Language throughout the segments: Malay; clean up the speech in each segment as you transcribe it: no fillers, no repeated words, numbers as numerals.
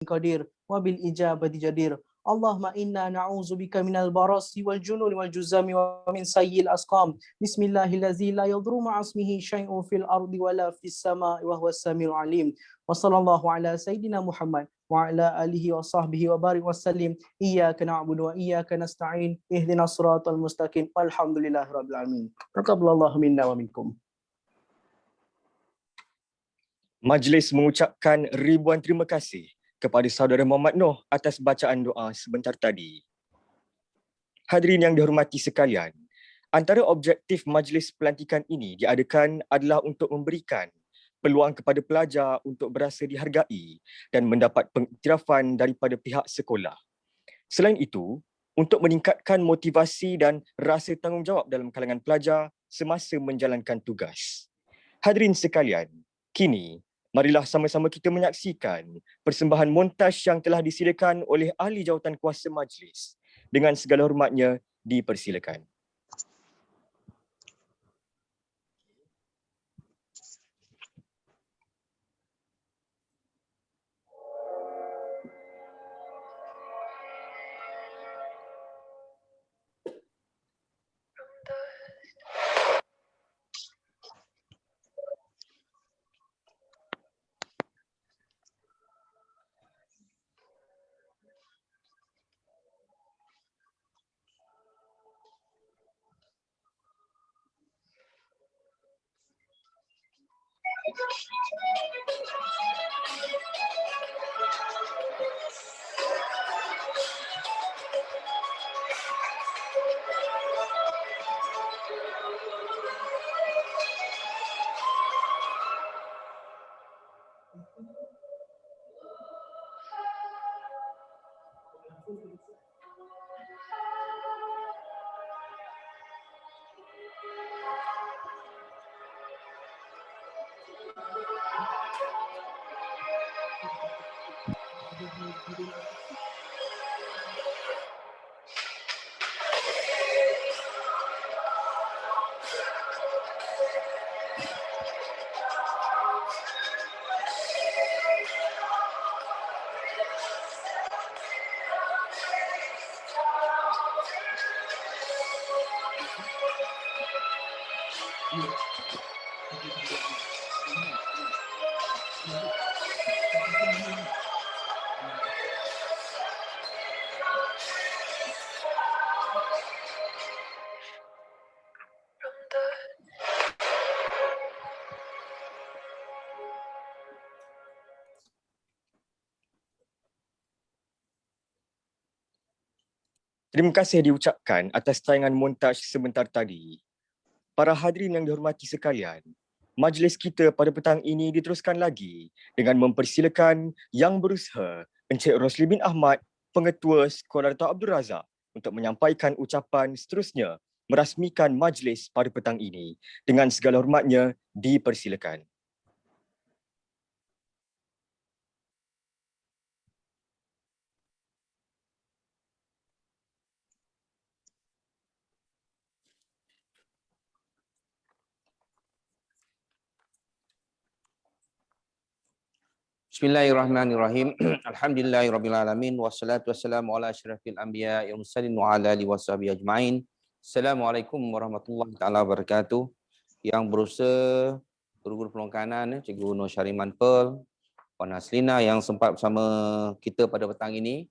qadir wa bil ijabati jadir. Allahumma inna na'udzubika minal barasi wal jununi wal juzami wa min sayyil asqam. Bismillahillazi la yadurru ma'asmihi syai'un fil ardi wala fis sama'i wa huwas samiul alim. Wa sallallahu ala sayyidina Muhammad wa ala alihi wa sahbihi wa barik wa sallim. Iyyaka na'budu wa iyyaka nasta'in. Ihdinas siratal mustaqim. Walhamdulillahirabbil alamin. Taqabbalallahu minna wa minkum. Majlis mengucapkan ribuan terima kasih kepada saudara Muhammad Noh atas bacaan doa sebentar tadi. Hadirin yang dihormati sekalian, antara objektif majlis pelantikan ini diadakan adalah untuk memberikan peluang kepada pelajar untuk berasa dihargai dan mendapat pengiktirafan daripada pihak sekolah. Selain itu, untuk meningkatkan motivasi dan rasa tanggungjawab dalam kalangan pelajar semasa menjalankan tugas. Hadirin sekalian, kini marilah sama-sama kita menyaksikan persembahan montaj yang telah disediakan oleh ahli jawatan kuasa majlis. Dengan segala hormatnya, dipersilakan. Terima kasih diucapkan atas tayangan montaj sebentar tadi. Para hadirin yang dihormati sekalian, majlis kita pada petang ini diteruskan lagi dengan mempersilakan Yang Berusaha Encik Rosli bin Ahmad, Pengetua Sekolah Dato' Abdul Razak untuk menyampaikan ucapan seterusnya merasmikan majlis pada petang ini. Dengan segala hormatnya, dipersilakan. Bismillahirrahmanirrahim. Alhamdulillahirrabbilalamin. Wassalatu wassalamu ala asyrafil anbiya wa mursalin wa ala alihi washabihi ajma'in. Assalamualaikum warahmatullahi ta'ala wabarakatuh. Yang berusaha guru-guru pelongkanan, Cikgu Nur Syariman Pearl, Puan Haslina yang sempat bersama kita pada petang ini,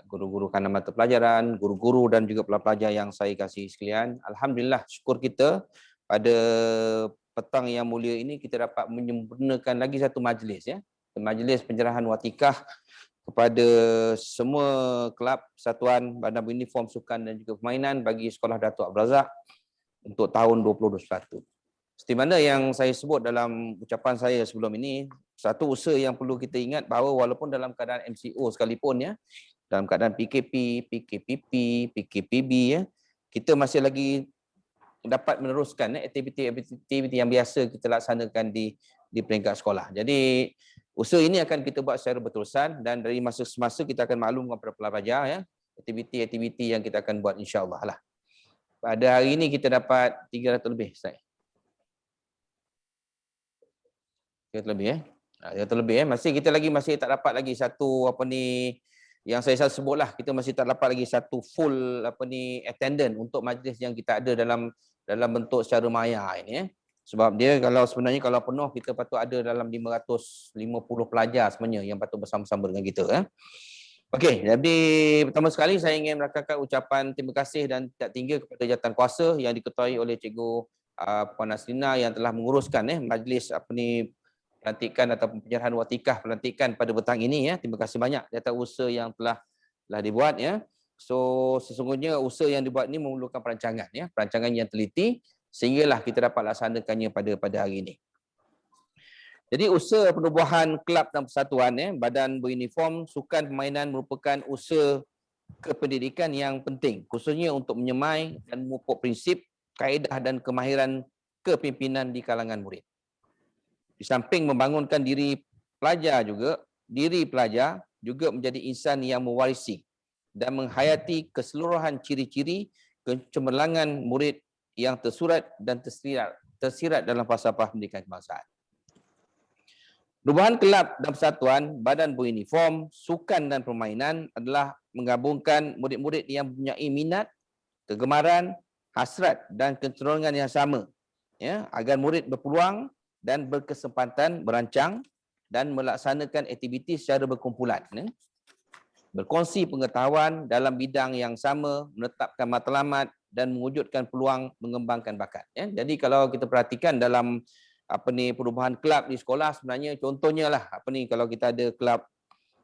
guru-guru kanan mata pelajaran, guru-guru dan juga pelajar yang saya kasih sekalian. Alhamdulillah, syukur kita pada petang yang mulia ini kita dapat menyempurnakan lagi satu majlis, ya. Majlis pencerahan watikah kepada semua kelab, persatuan, badan uniform sukan dan juga permainan bagi Sekolah Dato' Abdul Razak untuk tahun 2021. Seperti mana yang saya sebut dalam ucapan saya sebelum ini, satu usaha yang perlu kita ingat bahawa walaupun dalam keadaan MCO sekalipun, ya, dalam keadaan PKP, PKPP, PKPB, ya, kita masih lagi dapat meneruskan aktiviti-aktiviti yang biasa kita laksanakan di peringkat sekolah. Jadi usaha ini akan kita buat secara berterusan dan dari masa ke masa kita akan maklumkan kepada pelajar, ya, aktiviti-aktiviti yang kita akan buat insya-Allah lah. Pada hari ini kita dapat 300 lebih, Ustaz. 300 lebih, ya. Yang terlebih masih tak dapat lagi satu yang saya sebutlah, kita masih tak dapat lagi satu full attendant untuk majlis yang kita ada dalam bentuk secara maya ini. Sebab dia sebenarnya kalau penuh kita patut ada dalam 550 pelajar sebenarnya yang patut bersama-sama dengan kita. Okey, jadi pertama sekali saya ingin merakamkan ucapan terima kasih dan tidak tinggi kepada jawatan kuasa yang diketuai oleh Cikgu Puan Nasrina yang telah menguruskan majlis pelantikan ataupun penyerahan watikah pelantikan pada petang ini ya. Terima kasih banyak atas usaha yang telah dibuat ya. So sesungguhnya usaha yang dibuat ini memerlukan perancangan ya, perancangan yang teliti sehinggalah kita dapat laksanakannya pada hari ini. Jadi usaha penubuhan kelab dan persatuan badan beruniform sukan permainan merupakan usaha kependidikan yang penting khususnya untuk menyemai dan memupuk prinsip, kaedah dan kemahiran kepimpinan di kalangan murid. Di samping membangunkan diri pelajar juga menjadi insan yang mewarisi dan menghayati keseluruhan ciri-ciri kecemerlangan murid yang tersurat dan tersirat dalam falsafah pendidikan kebangsaan. Perubahan kelab dan persatuan badan beruniform, sukan dan permainan adalah menggabungkan murid-murid yang mempunyai minat, kegemaran, hasrat dan kecenderungan yang sama ya, agar murid berpeluang dan berkesempatan merancang dan melaksanakan aktiviti secara berkumpulan. Berkongsi pengetahuan dalam bidang yang sama, menetapkan matlamat dan mewujudkan peluang mengembangkan bakat. Jadi kalau kita perhatikan dalam perubahan kelab di sekolah sebenarnya contohnya lah kalau kita ada kelab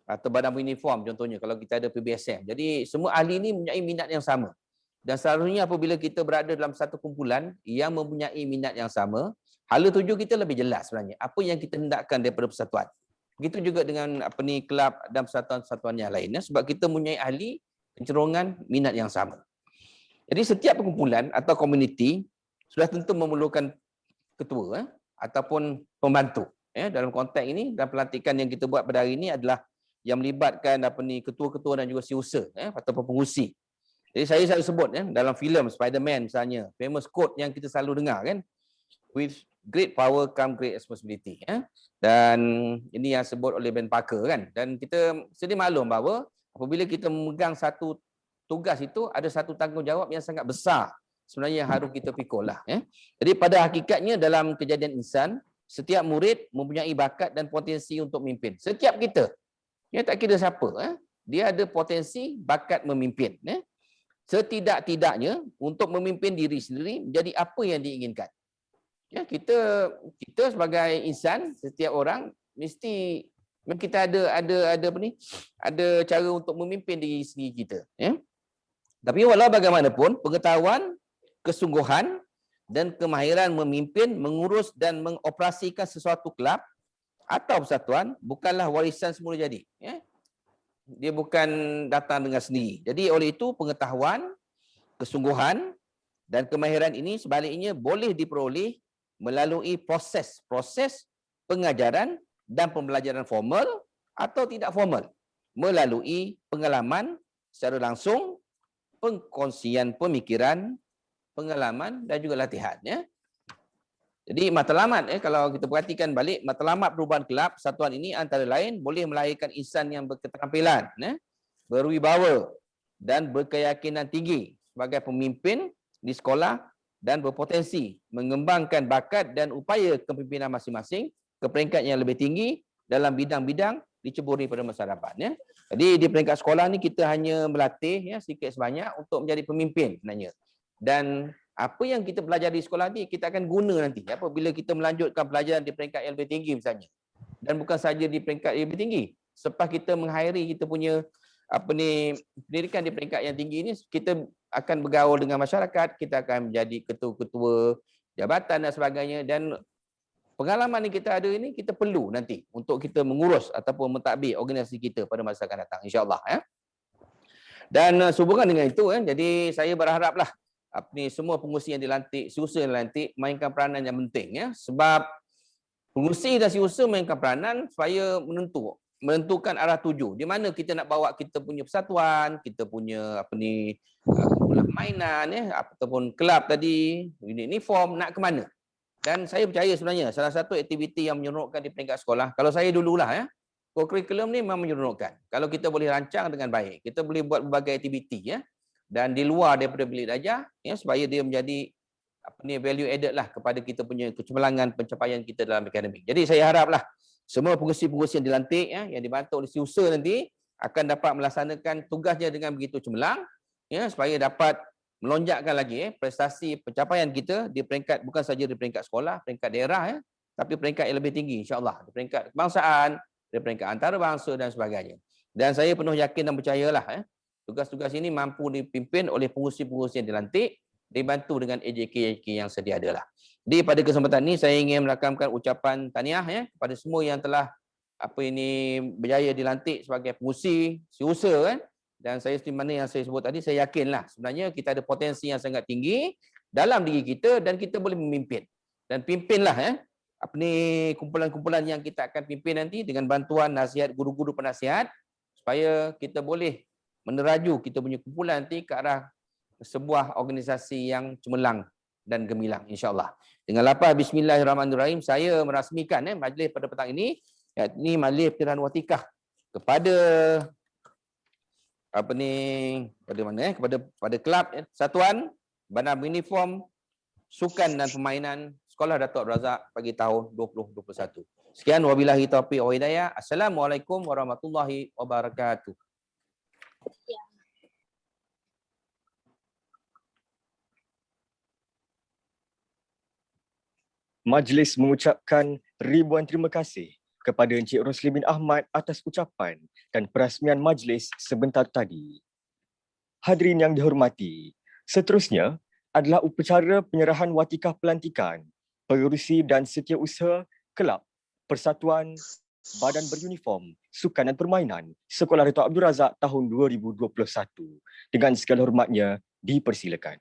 atau badan uniform contohnya kalau kita ada PBSM. Jadi semua ahli ini mempunyai minat yang sama. Dan seharusnya apabila kita berada dalam satu kumpulan yang mempunyai minat yang sama, hala tuju kita lebih jelas sebenarnya apa yang kita hendakkan daripada persatuan. Begitu juga dengan kelab dan persatuan-persatuan yang lainnya sebab kita mempunyai ahli kecenderungan minat yang sama. Jadi setiap perkumpulan atau komuniti sudah tentu memerlukan ketua ataupun pembantu. Dalam konteks ini dan pelantikan yang kita buat pada hari ini adalah yang melibatkan ketua-ketua dan juga siusa ataupun pengurusi. Jadi saya selalu sebut dalam filem Spider-Man misalnya, famous quote yang kita selalu dengar kan, with great power come great responsibility. Dan ini yang sebut oleh Ben Parker kan. Dan kita sedia maklum bahawa apabila kita memegang satu tugas itu ada satu tanggungjawab yang sangat besar sebenarnya yang harus kita pikul lah. Jadi pada hakikatnya dalam kejadian insan, setiap murid mempunyai bakat dan potensi untuk memimpin. Setiap kita, tak kira siapa, dia ada potensi bakat memimpin. Setidak-tidaknya untuk memimpin diri sendiri menjadi apa yang diinginkan. Kita sebagai insan, setiap orang mesti kita ada cara untuk memimpin diri sendiri kita. Tapi walau bagaimanapun, pengetahuan, kesungguhan dan kemahiran memimpin, mengurus dan mengoperasikan sesuatu kelab atau persatuan bukanlah warisan semula jadi. Dia bukan datang dengan sendiri. Jadi oleh itu pengetahuan, kesungguhan dan kemahiran ini sebaliknya boleh diperoleh melalui proses pengajaran dan pembelajaran formal atau tidak formal, melalui pengalaman secara langsung, pengkongsian pemikiran, pengalaman dan juga latihan. Jadi matlamat kalau kita perhatikan balik, matlamat perubahan kelab persatuan ini antara lain boleh melahirkan insan yang berketerampilan, berwibawa dan berkeyakinan tinggi sebagai pemimpin di sekolah dan berpotensi mengembangkan bakat dan upaya kepimpinan masing-masing ke peringkat yang lebih tinggi dalam bidang-bidang diceburi pada masa depan. Jadi di peringkat sekolah ni kita hanya melatih sedikit sebanyak untuk menjadi pemimpin sebenarnya. Dan apa yang kita belajar di sekolah ni kita akan guna nanti apabila kita melanjutkan pelajaran di peringkat yang lebih tinggi misalnya. Dan bukan saja di peringkat yang lebih tinggi, selepas kita mengakhiri kita punya pendidikan di peringkat yang tinggi ini, kita akan bergaul dengan masyarakat, kita akan menjadi ketua-ketua jabatan dan sebagainya, dan pengalaman yang kita ada ini kita perlu nanti untuk kita mengurus ataupun mentadbir organisasi kita pada masa akan datang, insya-Allah. Dan sehubungan dengan itu, jadi saya berharaplah semua pengurusi yang dilantik, siusa yang dilantik mainkan peranan yang penting, sebab pengurusi dan siusa mainkan peranan supaya menentukan arah tuju di mana kita nak bawa kita punya persatuan, kita punya kumpulan mainan ataupun kelab tadi, uniform nak ke mana. Dan saya percaya sebenarnya salah satu aktiviti yang menyeronokkan di peringkat sekolah, kalau saya dululah ya, kurikulum ni memang menyeronokkan. Kalau kita boleh rancang dengan baik, kita boleh buat berbagai aktiviti ya. Dan di luar daripada bilik darjah ya, supaya dia menjadi value added lah kepada kita punya kecemerlangan pencapaian kita dalam akademik. Jadi saya haraplah semua pengurusi-pengurusi yang dilantik ya, yang dibantu oleh setiausaha nanti akan dapat melaksanakan tugasnya dengan begitu cemerlang ya, supaya dapat melonjakkan lagi prestasi pencapaian kita di peringkat, bukan saja di peringkat sekolah, peringkat daerah ya, tapi peringkat yang lebih tinggi insya-Allah, di peringkat kebangsaan, di peringkat antarabangsa dan sebagainya. Dan saya penuh yakin dan percayalah tugas-tugas ini mampu dipimpin oleh pengurusi-pengurusi yang dilantik, dibantu dengan AJK yang sedia ada lah. Di pada kesempatan ini saya ingin merakamkan ucapan tahniah ya kepada semua yang telah berjaya dilantik sebagai pengurusi, setiausaha kan. Dan saya seperti mana yang saya sebut tadi, saya yakinlah sebenarnya kita ada potensi yang sangat tinggi dalam diri kita dan kita boleh memimpin. Dan pimpinlah kumpulan-kumpulan yang kita akan pimpin nanti dengan bantuan nasihat guru-guru penasihat supaya kita boleh meneraju kita punya kumpulan nanti ke arah sebuah organisasi yang cemerlang dan gemilang insya-Allah. Dengan lapar bismillahirrahmanirrahim, saya merasmikan majlis pada petang ini, yakni majlis Pilihan Watikah kepada kepada kelab Satuan Bandar Uniform Sukan dan Permainan Sekolah Datuk Abdul Razak bagi tahun 2021. Sekian, wabillahi taufiq wa hidayah. Assalamualaikum warahmatullahi wabarakatuh. Majlis mengucapkan ribuan terima kasih kepada Encik Rosli bin Ahmad atas ucapan dan perasmian majlis sebentar tadi. Hadirin yang dihormati, seterusnya adalah upacara penyerahan watikah pelantikan pengerusi dan setiausaha kelab Persatuan Badan Beruniform Sukan dan Permainan Sekolah Datuk Abdul Razak tahun 2021. Dengan segala hormatnya, dipersilakan.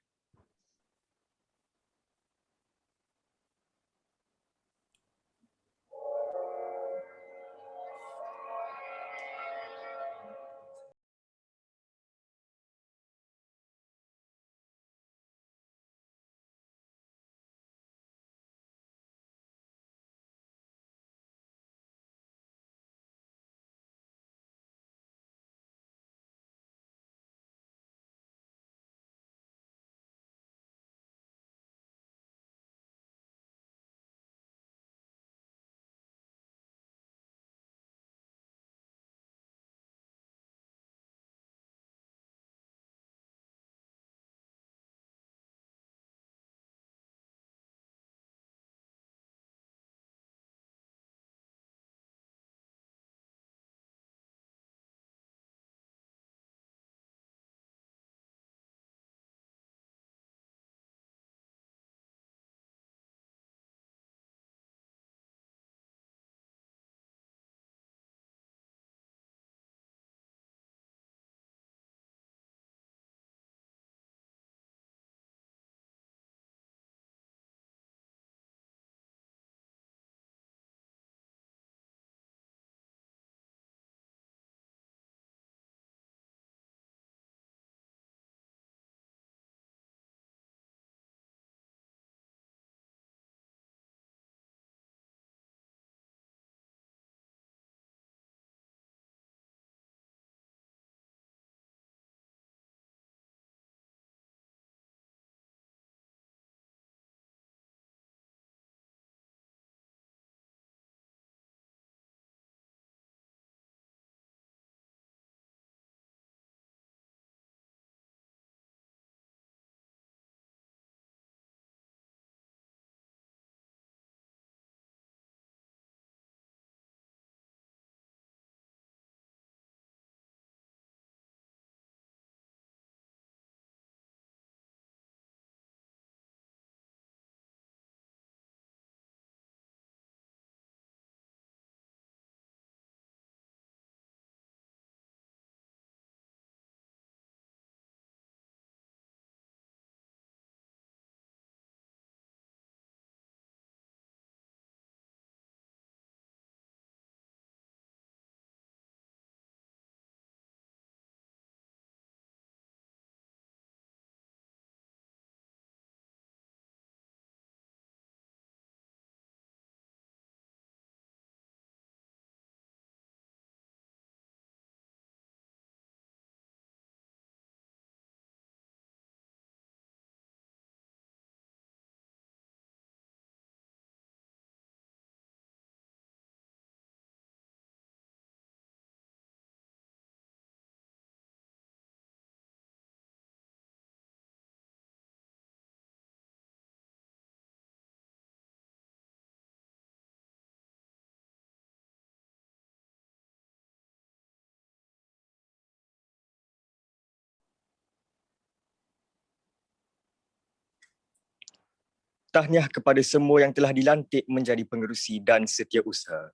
Tahniah kepada semua yang telah dilantik menjadi pengerusi dan setiausaha.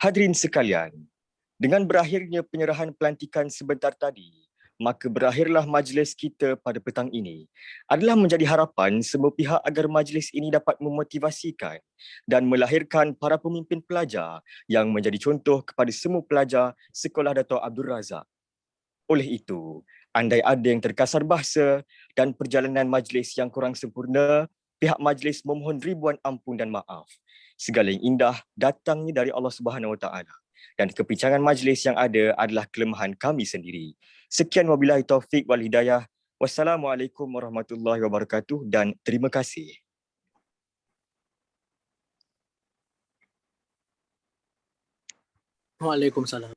Hadirin sekalian, dengan berakhirnya penyerahan pelantikan sebentar tadi, maka berakhirlah majlis kita pada petang ini. Adalah menjadi harapan semua pihak agar majlis ini dapat memotivasikan dan melahirkan para pemimpin pelajar yang menjadi contoh kepada semua pelajar Sekolah Dato' Abdul Razak. Oleh itu, andai ada yang terkasar bahasa dan perjalanan majlis yang kurang sempurna, pihak majlis memohon ribuan ampun dan maaf. Segala yang indah datangnya dari Allah Subhanahu Wa Taala dan kepincangan majlis yang ada adalah kelemahan kami sendiri. Sekian wabillahi taufik wal hidayah. Wassalamualaikum warahmatullahi wabarakatuh dan terima kasih. Waalaikumsalam.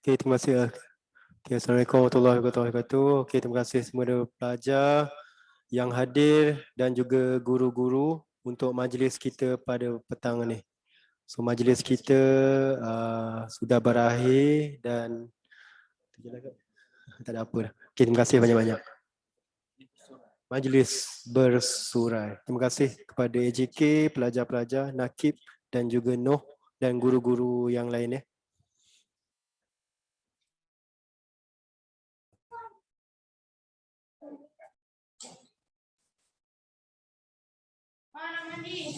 Okay, terima kasih. Okay, Assalamualaikum warahmatullahi wabarakatuh. Okay, terima kasih semua pelajar yang hadir dan juga guru-guru untuk majlis kita pada petang ini. So majlis kita sudah berakhir dan tak ada apa dah. Okay, terima kasih banyak-banyak. Majlis bersurai. Terima kasih kepada AJK, pelajar-pelajar, Nakib dan juga Noh dan guru-guru yang lainnya. Mana mandi?